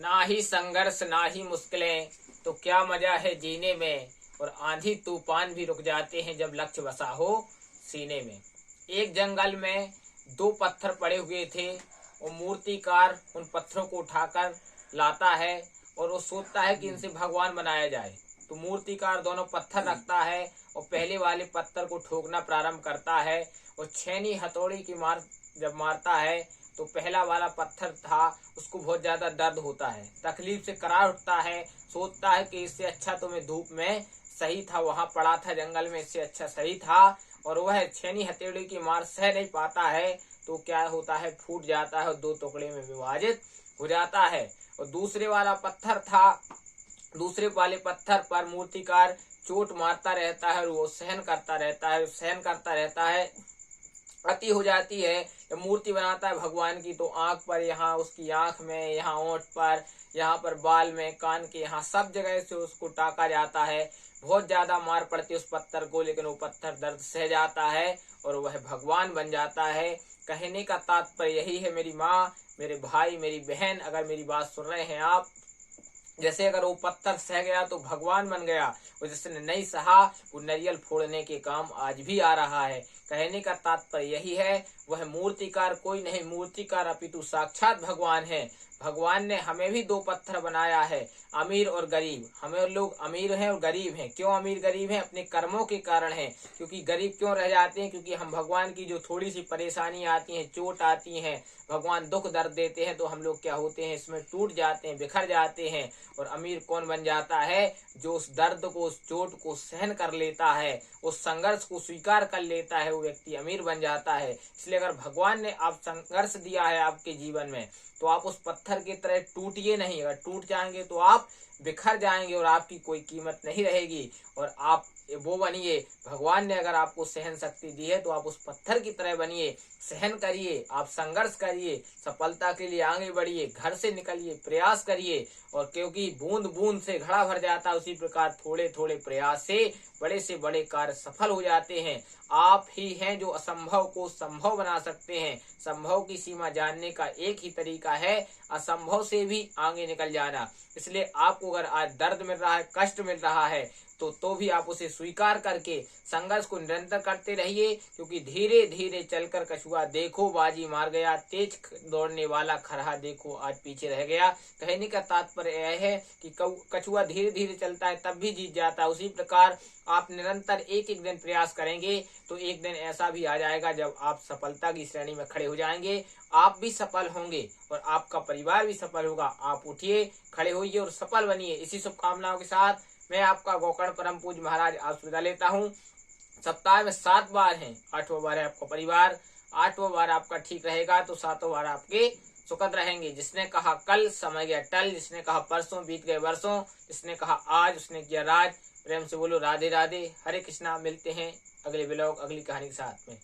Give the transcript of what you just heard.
ना ही संघर्ष ना ही मुश्किलें, तो क्या मजा है जीने में। और आंधी तूफान भी रुक जाते हैं जब लक्ष्य बसा हो सीने में। एक जंगल में दो पत्थर पड़े हुए थे और मूर्तिकार उन पत्थरों को उठाकर लाता है और वो सोचता है कि इनसे भगवान बनाया जाए। तो मूर्तिकार दोनों पत्थर रखता है और पहले वाले पत्थर को ठोकना प्रारंभ करता है और छेनी हथौड़ी की मार जब मारता है तो पहला वाला पत्थर था उसको बहुत ज्यादा दर्द होता है, तकलीफ से करार उठता है। सोचता है कि इससे अच्छा तो मैं धूप में सही था, वहां पड़ा था जंगल में, इससे अच्छा सही था। और वह छेनी हथौड़ी की मार सह नहीं पाता है तो क्या होता है, फूट जाता है और दो टुकड़े में विभाजित हो जाता है। और दूसरे वाले पत्थर पर मूर्तिकार चोट मारता रहता है और वो सहन करता रहता है। अति हो जाती है जब मूर्ति बनाता है भगवान की, तो आंख पर, यहाँ उसकी आंख में, यहाँ ओंठ पर, यहाँ पर बाल में, कान के यहाँ सब जगह से उसको टाका जाता है। बहुत ज्यादा मार पड़ती है उस पत्थर को, लेकिन वो पत्थर दर्द सह जाता है और वह भगवान बन जाता है। कहने का तात्पर्य यही है मेरी माँ, मेरे भाई, मेरी बहन, अगर मेरी बात सुन रहे हैं आप, जैसे अगर वो पत्थर सह गया तो भगवान बन गया, और जिसने नहीं सहा वो नारियल फोड़ने के काम आज भी आ रहा है। कहने का तात्पर्य यही है, वह मूर्तिकार कोई नहीं, मूर्तिकार अपितु साक्षात भगवान है। भगवान ने हमें भी दो पत्थर बनाया है, अमीर और गरीब। हमें लोग अमीर हैं और गरीब हैं। क्यों अमीर गरीब हैं? अपने कर्मों के कारण हैं। क्योंकि गरीब क्यों रह जाते हैं? क्योंकि हम भगवान की जो थोड़ी सी परेशानी आती है, चोट आती है, भगवान दुख दर्द देते हैं, तो हम लोग क्या होते हैं, इसमें टूट जाते हैं, बिखर जाते हैं। और अमीर कौन बन जाता है? जो उस दर्द को, उस चोट को सहन कर लेता है, उस संघर्ष को स्वीकार कर लेता है, वो व्यक्ति अमीर बन जाता है। इसलिए अगर भगवान ने आप संघर्ष दिया है आपके जीवन में, तो आप उस पत्थर की तरह टूटिए नहीं। अगर टूट जाएंगे तो आप बिखर जाएंगे और आपकी कोई कीमत नहीं रहेगी। और आप वो बनिए, भगवान ने अगर आपको सहन शक्ति दी है तो आप उस पत्थर की तरह बनिए, सहन करिए, आप संघर्ष करिए, सफलता के लिए आगे बढ़िए, घर से निकलिए, प्रयास करिए। और क्योंकि बूंद बूंद से घड़ा भर जाता है, उसी प्रकार थोड़े थोड़े प्रयास से बड़े कार्य सफल हो जाते हैं। आप ही हैं जो असंभव को संभव बना सकते हैं। संभव की सीमा जानने का एक ही तरीका है, असंभव से भी आगे निकल जाना। इसलिए आपको अगर आज दर्द मिल रहा है, कष्ट मिल रहा है, तो भी आप उसे स्वीकार करके संघर्ष को निरंतर करते रहिए। क्योंकि धीरे धीरे चलकर कछुआ देखो बाजी मार गया, तेज दौड़ने वाला खरहा देखो आज पीछे रह गया। कहने का तात्पर्य यह है कि कछुआ धीरे धीरे चलता है तब भी जीत जाता है। उसी प्रकार आप निरंतर एक एक दिन प्रयास करेंगे तो एक दिन ऐसा भी आ जाएगा जब आप सफलता की श्रेणी में खड़े हो जाएंगे। आप भी सफल होंगे और आपका परिवार भी सफल होगा। आप उठिए, खड़े होइए और सफल बनिए। इसी शुभकामनाओं के साथ मैं आपका गोकर्ण परम पूज्य महाराज आज विदा लेता हूँ। सप्ताह में 7 बार हैं, 8वां बार है आपका परिवार, 8वां बार आपका ठीक रहेगा तो 7वां बार आपके सुखद रहेंगे। जिसने कहा कल समय गया टल, जिसने कहा परसों बीत गए वर्षों, जिसने कहा आज उसने किया राज। प्रेम से बोलो राधे राधे, हरे कृष्णा। मिलते हैं अगले ब्लॉग, अगली कहानी के साथ में।